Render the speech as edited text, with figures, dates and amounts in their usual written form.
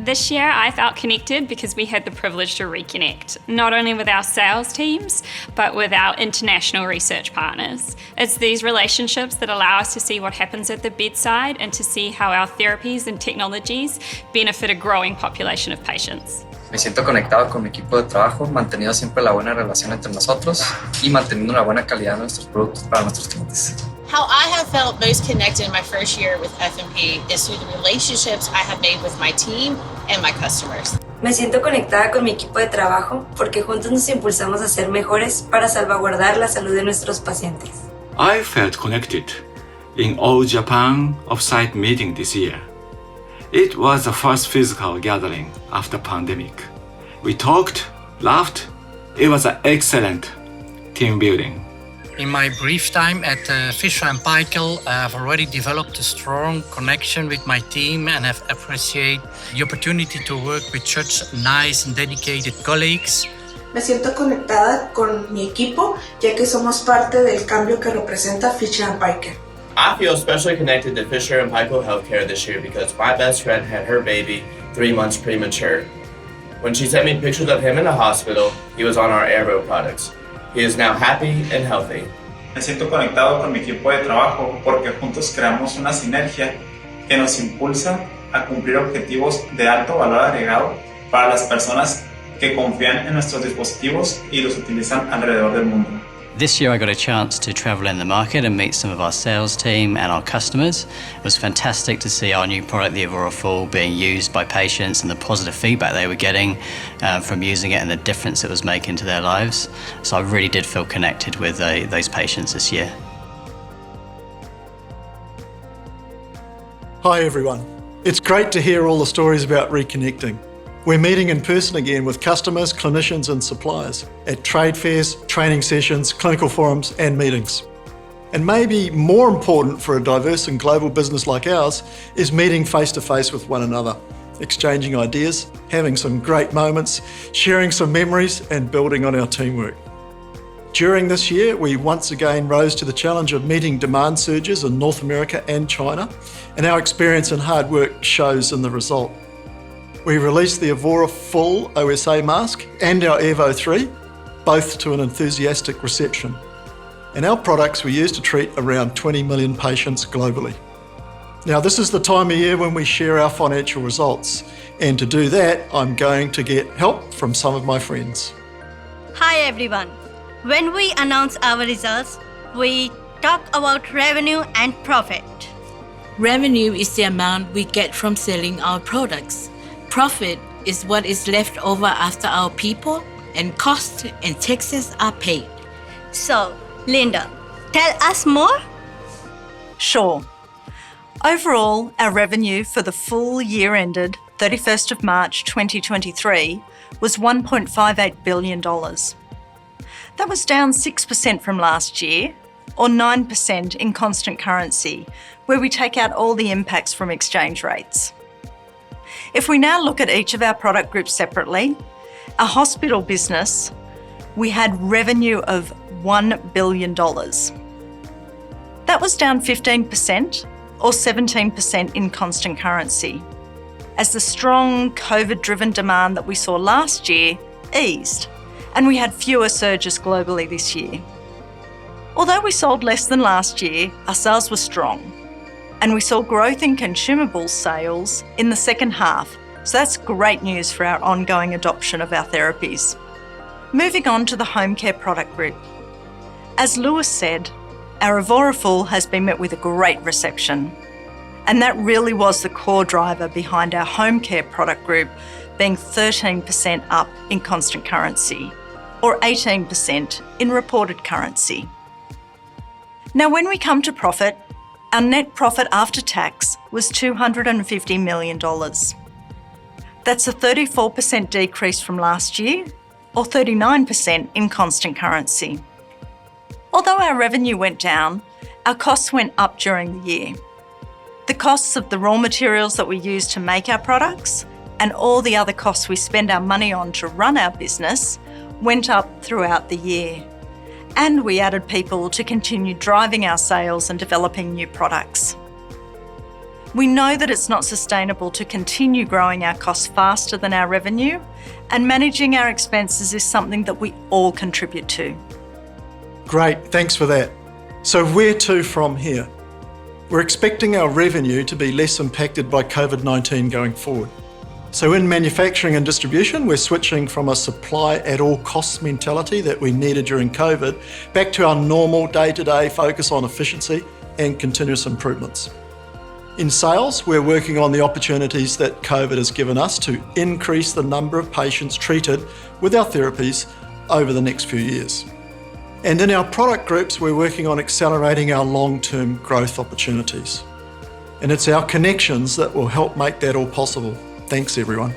This year I felt connected because we had the privilege to reconnect, not only with our sales teams, but with our international research partners. It's these relationships that allow us to see what happens at the bedside and to see how our therapies and technologies benefit a growing population of patients. Me siento conectado con mi equipo de trabajo, manteniendo siempre la buena relación entre nosotros y manteniendo una buena calidad de nuestros productos para nuestros clientes. How I have felt most connected in my first year with F&P is through the relationships I have made with my team and my customers. Me siento conectada con mi equipo de trabajo porque juntos nos impulsamos a ser mejores para salvaguardar la salud de nuestros pacientes. I felt connected in All Japan offsite meeting this year. It was the first physical gathering after pandemic. We talked, laughed. It was an excellent team building. In my brief time at Fisher & Paykel, I've already developed a strong connection with my team and have appreciated the opportunity to work with such nice and dedicated colleagues. Me siento conectada con mi equipo, ya que somos parte del cambio que representa Fisher & Paykel. I feel especially connected to Fisher & Paykel Healthcare this year because my best friend had her baby 3 months premature. When she sent me pictures of him in the hospital, he was on our Aero products. He is now happy and healthy. Me siento conectado con mi equipo de trabajo porque juntos creamos una sinergia que nos impulsa a cumplir objetivos de alto valor agregado para las personas que confían en nuestros dispositivos y los utilizan alrededor del mundo. This year I got a chance to travel in the market and meet some of our sales team and our customers. It was fantastic to see our new product, the Evora Full, being used by patients and the positive feedback they were getting from using it and the difference it was making to their lives. So I really did feel connected with those patients this year. Hi everyone. It's great to hear all the stories about reconnecting. We're meeting in person again with customers, clinicians and suppliers at trade fairs, training sessions, clinical forums and meetings. And maybe more important for a diverse and global business like ours is meeting face to face with one another, exchanging ideas, having some great moments, sharing some memories and building on our teamwork. During this year, we once again rose to the challenge of meeting demand surges in North America and China, and our experience and hard work shows in the result. We released the Evora Full OSA mask and our FY23, both to an enthusiastic reception. And our products were used to treat around 20 million patients globally. Now, this is the time of year when we share our financial results. And to do that, I'm going to get help from some of my friends. Hi everyone. When we announce our results, we talk about revenue and profit. Revenue is the amount we get from selling our products. Profit is what is left over after our people and costs and taxes are paid. So, Linda, tell us more? Sure. Overall, our revenue for the full year ended 31st of March 2023 was $1.58 billion. That was down 6% from last year, or 9% in constant currency, where we take out all the impacts from exchange rates. If we now look at each of our product groups separately, our hospital business, we had revenue of $1 billion. That was down 15% or 17% in constant currency, as the strong COVID-driven demand that we saw last year eased, and we had fewer surges globally this year. Although we sold less than last year, our sales were strong. And we saw growth in consumables sales in the second half, so that's great news for our ongoing adoption of our therapies. Moving on to the home care product group. As Lewis said, our Evora Full has been met with a great reception, and that really was the core driver behind our home care product group being 13% up in constant currency, or 18% in reported currency. Now, when we come to profit, our net profit after tax was $250 million. That's a 34% decrease from last year, or 39% in constant currency. Although our revenue went down, our costs went up during the year. The costs of the raw materials that we use to make our products and all the other costs we spend our money on to run our business went up throughout the year. And we added people to continue driving our sales and developing new products. We know that it's not sustainable to continue growing our costs faster than our revenue, and managing our expenses is something that we all contribute to. Great, thanks for that. So where to from here? We're expecting our revenue to be less impacted by COVID-19 going forward. So in manufacturing and distribution, we're switching from a supply at all costs mentality that we needed during COVID back to our normal day-to-day focus on efficiency and continuous improvements. In sales, we're working on the opportunities that COVID has given us to increase the number of patients treated with our therapies over the next few years. And in our product groups, we're working on accelerating our long-term growth opportunities. And it's our connections that will help make that all possible. Thanks, everyone.